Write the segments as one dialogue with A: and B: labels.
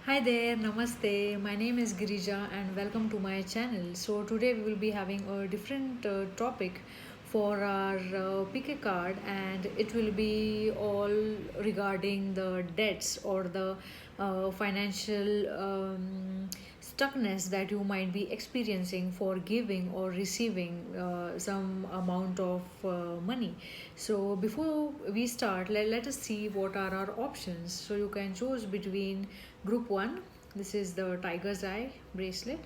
A: Hi there, namaste. My name is Girija and welcome to my channel. So, today we will be having a different topic for our pick a card, and it will be all regarding the debts or the financial stuckness that you might be experiencing for giving or receiving some amount of money. So before we start, let us see what are our options. So you can choose between group 1, this is the tiger's eye bracelet.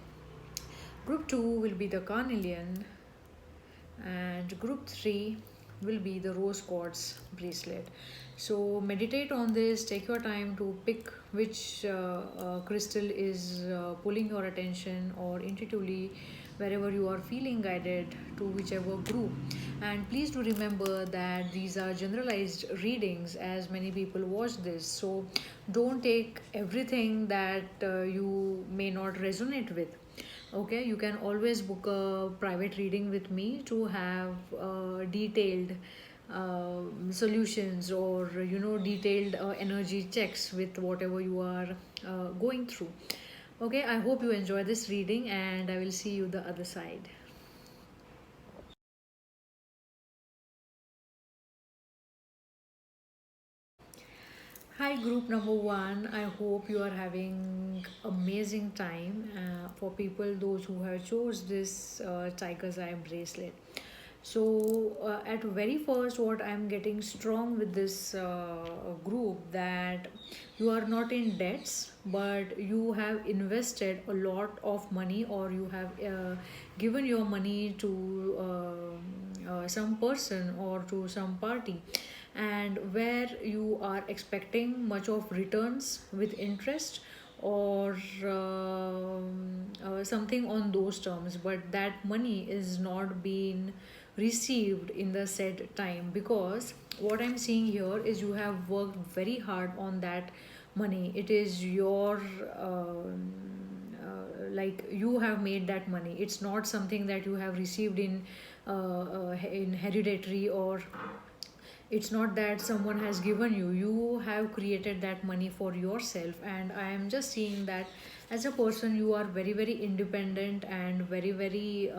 A: Group 2 will be the carnelian, and group 3 will be the rose quartz bracelet. So meditate on this, take your time to pick which crystal is pulling your attention, or intuitively wherever you are feeling guided to whichever group. And please do remember that these are generalized readings, as many people watch this, so don't take everything that you may not resonate with. Okay, you can always book a private reading with me to have detailed solutions, or detailed energy checks with whatever you are going through. Okay, I hope you enjoy this reading, and I will see you the other side. Hi, group number 1. I hope you are having amazing time. For people those who have chose this tiger's eye bracelet. So at very first, what I'm getting strong with this group, that you are not in debts, but you have invested a lot of money, or you have given your money to some person or to some party, and where you are expecting much of returns with interest, or something on those terms, but that money is not being received in the said time, because what I'm seeing here is you have worked very hard on that money. It is your like you have made that money. It's not something that you have received in hereditary, or it's not that someone has given you. You have created that money for yourself, and I am just seeing that as a person you are very very independent and very very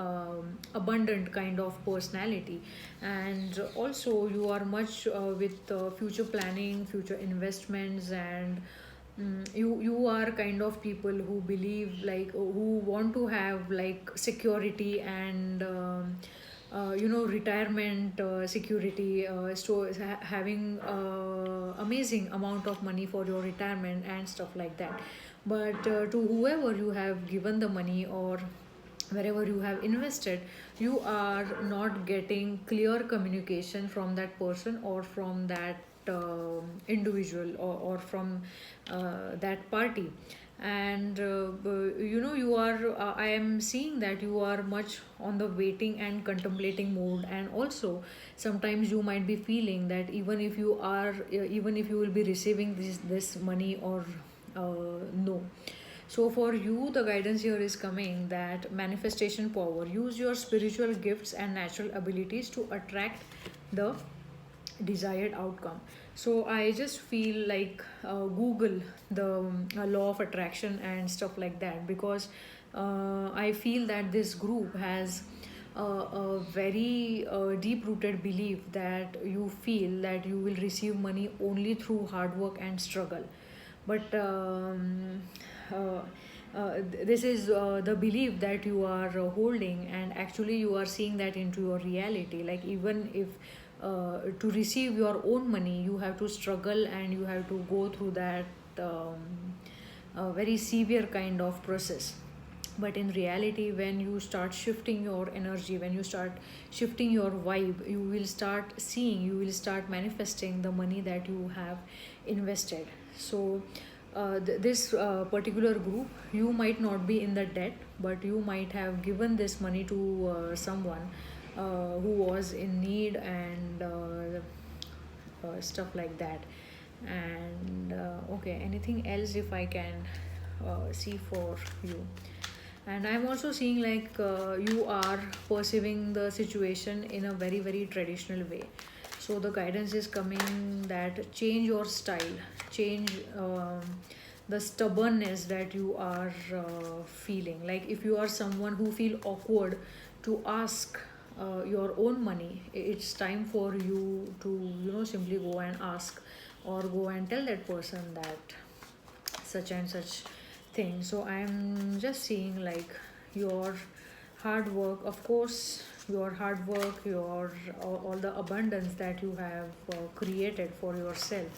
A: abundant kind of personality. And also you are much with future planning, future investments, and you are kind of people who believe, like, who want to have like security, and retirement security, so having amazing amount of money for your retirement and stuff like that. But to whoever you have given the money, or wherever you have invested, you are not getting clear communication from that person, or from that individual, or from that party. And you are I am seeing that you are much on the waiting and contemplating mode. And also sometimes you might be feeling that even if you will be receiving this money, or no. So for you, the guidance here is coming that manifestation power. Use your spiritual gifts and natural abilities to attract the desired outcome. So I just feel like Google the law of attraction and stuff like that, because I feel that this group has a very deep rooted belief that you feel that you will receive money only through hard work and struggle. But uh, this is the belief that you are holding, and actually you are seeing that into your reality. Like, even if to receive your own money you have to struggle, and you have to go through that very severe kind of process. But in reality, when you start shifting your energy, when you start shifting your vibe, you will start seeing, you will start manifesting the money that you have invested. So this particular group, you might not be in the debt, but you might have given this money to someone who was in need, and stuff like that. And okay, anything else if I can see for you? And I'm also seeing like you are perceiving the situation in a very very traditional way. So the guidance is coming that change your style, change the stubbornness that you are feeling. Like if you are someone who feel awkward to ask your own money, it's time for you to simply go and ask, or go and tell that person that such and such thing. So I'm just seeing like your hard work, of course, your hard work, your all the abundance that you have created for yourself,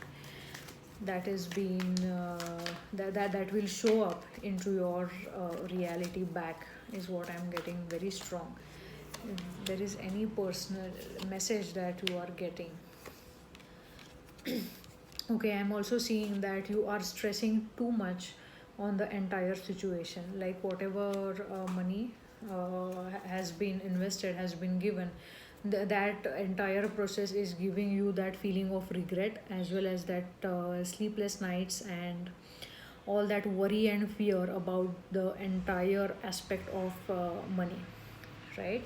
A: that is being that will show up into your reality back, is what I'm getting very strong. If there is any personal message that you are getting. Okay, I'm also seeing that you are stressing too much on the entire situation. Like whatever money has been invested, has been given, that entire process is giving you that feeling of regret, as well as that sleepless nights and all that worry and fear about the entire aspect of money, right?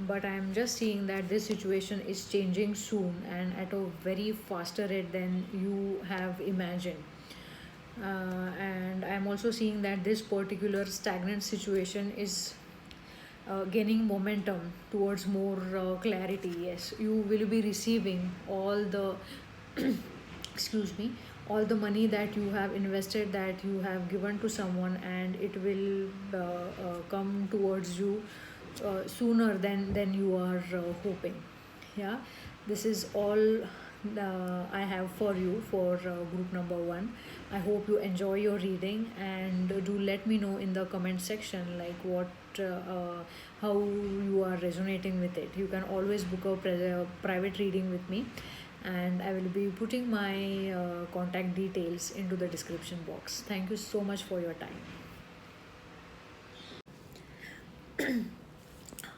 A: But I'm just seeing that this situation is changing soon and at a very faster rate than you have imagined. And I'm also seeing that this particular stagnant situation is gaining momentum towards more clarity. Yes, you will be receiving all the excuse me, all the money that you have invested, that you have given to someone, and it will come towards you sooner than you are hoping. Yeah, this is all I have for you for group number 1. I hope you enjoy your reading, and do let me know in the comment section like what how you are resonating with it. You can always book a private reading with me, and I will be putting my contact details into the description box. Thank you so much for your time.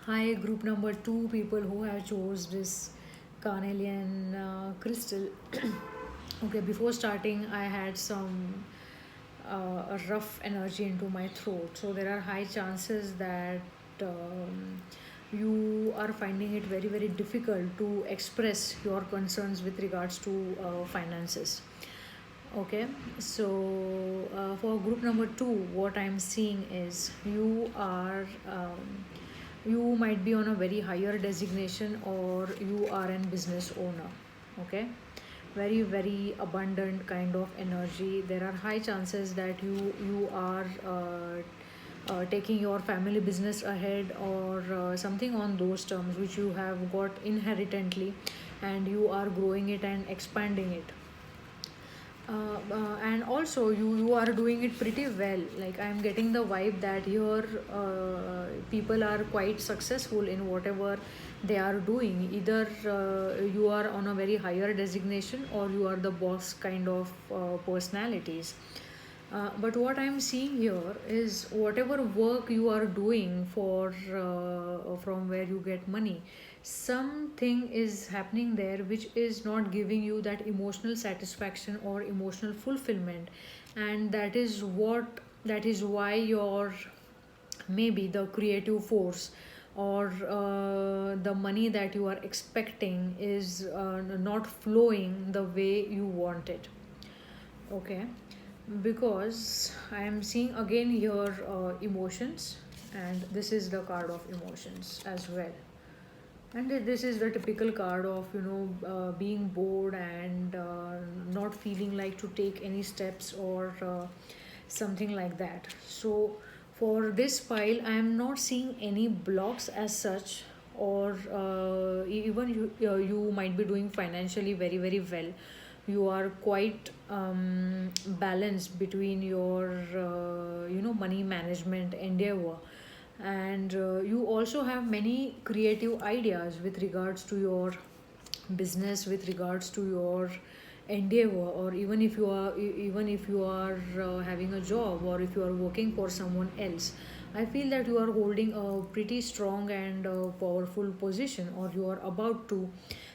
A: Hi, group number 2, people who have chose this carnelian crystal. Okay, before starting, I had some a rough energy into my throat, so there are high chances that you are finding it very very difficult to express your concerns with regards to finances. Okay, so for group number 2, what I'm seeing is you might be on a very higher designation, or you are an business owner. Okay, very very abundant kind of energy. There are high chances that you are taking your family business ahead, or something on those terms which you have got inherently, and you are growing it and expanding it. And also you are doing it pretty well. Like I'm getting the vibe that your people are quite successful in whatever they are doing. Either you are on a very higher designation, or you are the boss kind of personalities. But what I'm seeing here is whatever work you are doing for from where you get money, something is happening there which is not giving you that emotional satisfaction or emotional fulfillment, and that is why your maybe the creative force, or the money that you are expecting is not flowing the way you want it. Okay, because I am seeing again here emotions, and this is the card of emotions as well. And this is the typical card of being bored and not feeling like to take any steps, or something like that. So for this pile, I am not seeing any blocks as such, or even you might be doing financially very very well. You are quite balanced between your money management endeavor, and you also have many creative ideas with regards to your business, with regards to your endeavor, or even if you are having a job, or if you are working for someone else. I feel that you are holding a pretty strong and powerful position, or you are about to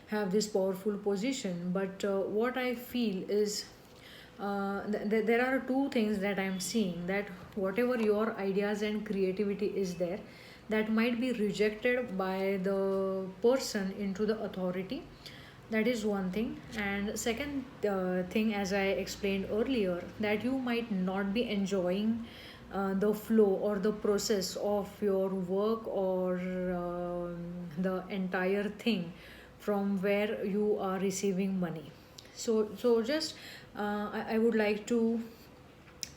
A: have this powerful position. But what I feel is there are two things that I'm seeing, that whatever your ideas and creativity is there, that might be rejected by the person into the authority, That is one thing. And second thing, as I explained earlier, that you might not be enjoying the flow or the process of your work or the entire thing from where you are receiving money. So just I would like to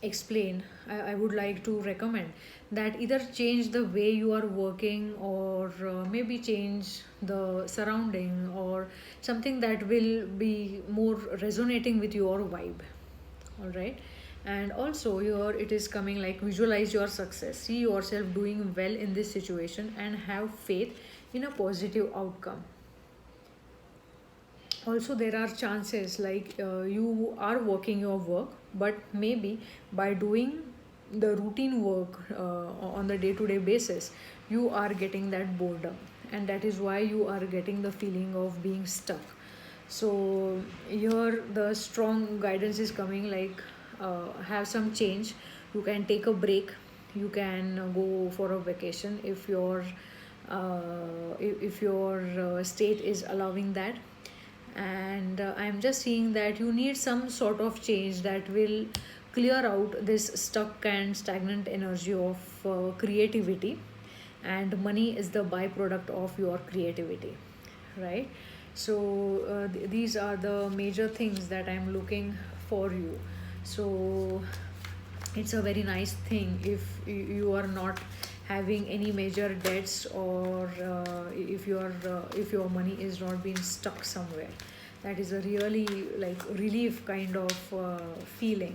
A: explain, I would like to recommend that either change the way you are working or maybe change the surrounding or something that will be more resonating with your vibe. All right. And also here it is coming like visualize your success, see yourself doing well in this situation and have faith in a positive outcome. Also there are chances like you are working your work, but maybe by doing the routine work on the day to day basis, you are getting that boredom, and that is why you are getting the feeling of being stuck. So here the strong guidance is coming like have some change. You can take a break, you can go for a vacation if your if your state is allowing that. And I'm just seeing that you need some sort of change that will clear out this stuck and stagnant energy of creativity, and money is the byproduct of your creativity, right? So these are the major things that I'm looking for you. So it's a very nice thing if you are not having any major debts, or if your money is not being stuck somewhere. That is a really like relief kind of feeling.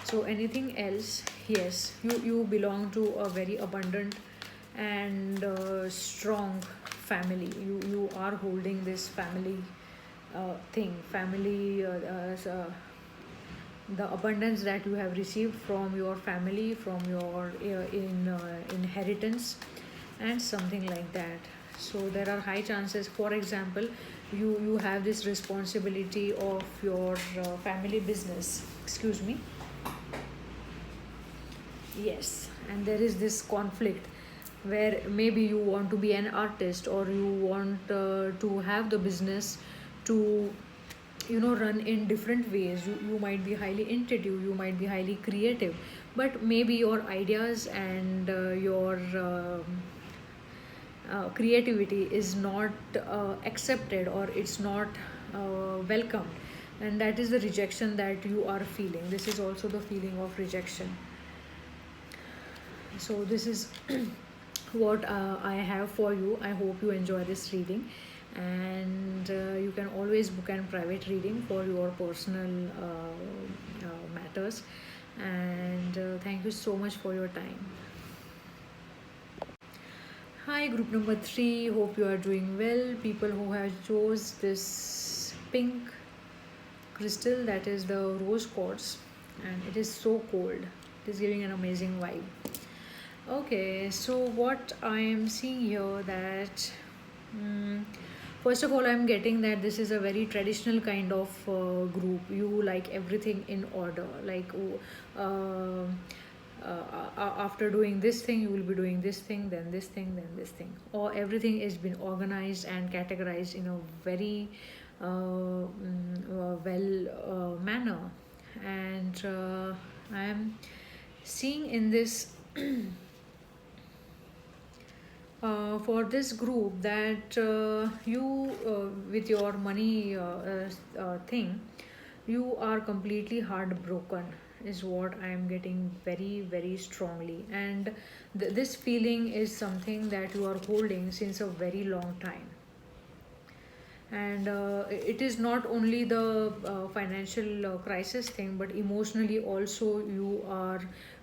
A: So anything else, yes, you belong to a very abundant and strong family. You are holding this family thing, family the abundance that you have received from your family, from your inheritance and something like that. So there are high chances, for example, you have this responsibility of your family business, excuse me. Yes, and there is this conflict where maybe you want to be an artist, or you want to have the business to run in different ways. You might be highly intuitive, you might be highly creative, but maybe your ideas and your creativity is not accepted, or it's not welcomed, and that is the rejection that you are feeling. This is also the feeling of rejection. So this is what I have for you. I hope you enjoy this reading, and you can always book an private reading for your personal matters. And thank you so much for your time. Hi, group number 3. Hope you are doing well. People who have chose this pink crystal, that is the rose quartz, and it is so cold. It is giving an amazing vibe. Okay, so what I am seeing here that first of all, I'm getting that this is a very traditional kind of group. You like everything in order, like after doing this thing, you will be doing this thing, then this thing, then this thing, or everything is been organized and categorized in a very well manner. And I am seeing in this for this group that you with your money thing, you are completely heartbroken, is what I am getting very very strongly. And this feeling is something that you are holding since a very long time. And it is not only the financial crisis thing, but emotionally also you are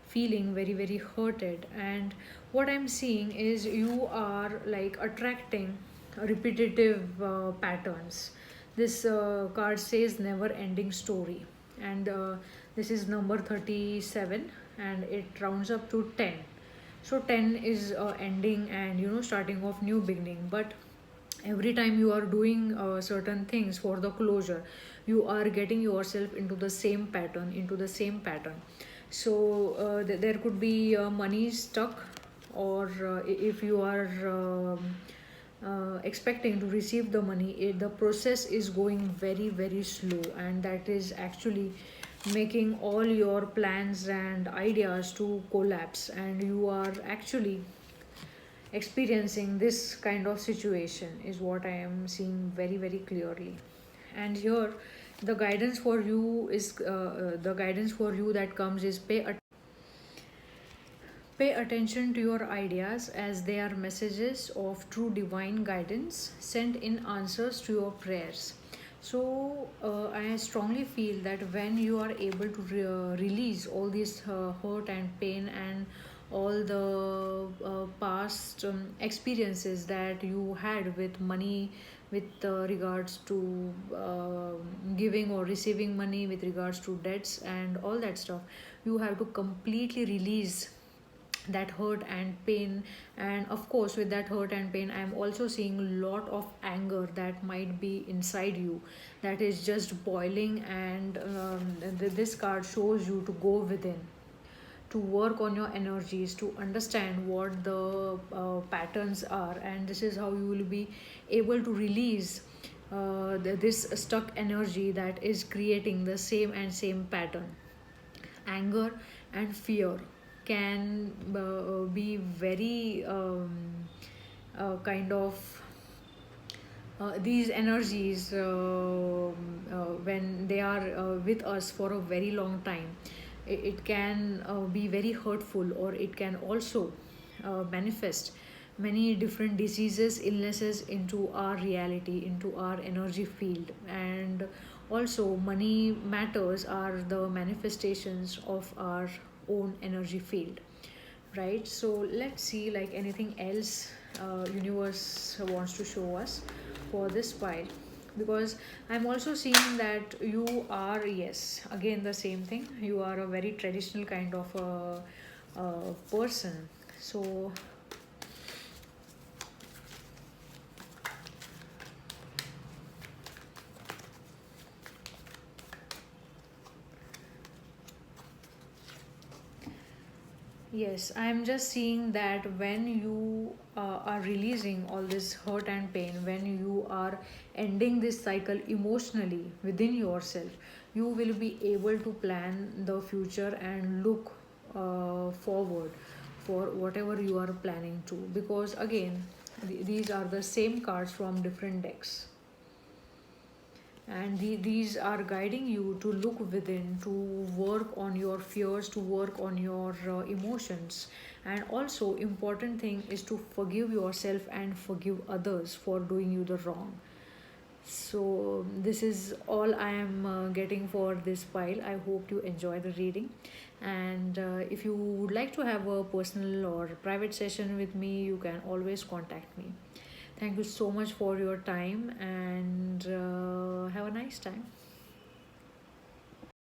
A: feeling very very hurted. And what I'm seeing is you are like attracting repetitive patterns. This card says never ending story, and this is number 37, and it rounds up to 10. So 10 is ending and starting off new beginning. But every time you are doing certain things for the closure, you are getting yourself into the same pattern. So there could be money stuck, or if you are expecting to receive the money, the process is going very very slow, and that is actually making all your plans and ideas to collapse, and you are actually experiencing this kind of situation is what I am seeing very very clearly. And here the guidance for you is the guidance for you that comes is pay attention to your ideas as they are messages of true divine guidance sent in answers to your prayers. So, I strongly feel that when you are able to release all this hurt and pain and all the past experiences that you had with money, with regards to giving or receiving money, with regards to debts and all that stuff, you have to completely release that hurt and pain. And of course, with that hurt and pain, I am also seeing a lot of anger that might be inside you, that is just boiling. And this card shows you to go within, to work on your energies, to understand what the patterns are, and this is how you will be able to release this stuck energy that is creating the same pattern. Anger and fear can be very kind of these energies when they are with us for a very long time, it can be very hurtful, or it can also manifest many different diseases, illnesses into our reality, into our energy field. And also money matters are the manifestations of our own energy field, right? So let's see like anything else universe wants to show us for this pile, because I'm also seeing that you are, yes, again the same thing, you are a very traditional kind of a person. So yes, I'm just seeing that when you are releasing all this hurt and pain, when you are ending this cycle emotionally within yourself, you will be able to plan the future and look forward for whatever you are planning to. Because again, these are the same cards from different decks, and these are guiding you to look within, to work on your fears, to work on your emotions. And also important thing is to forgive yourself and forgive others for doing you the wrong. So this is all I am getting for this pile. I hope you enjoy the reading, and if you would like to have a personal or private session with me, you can always contact me. Thank you so much for your time, and have a nice time.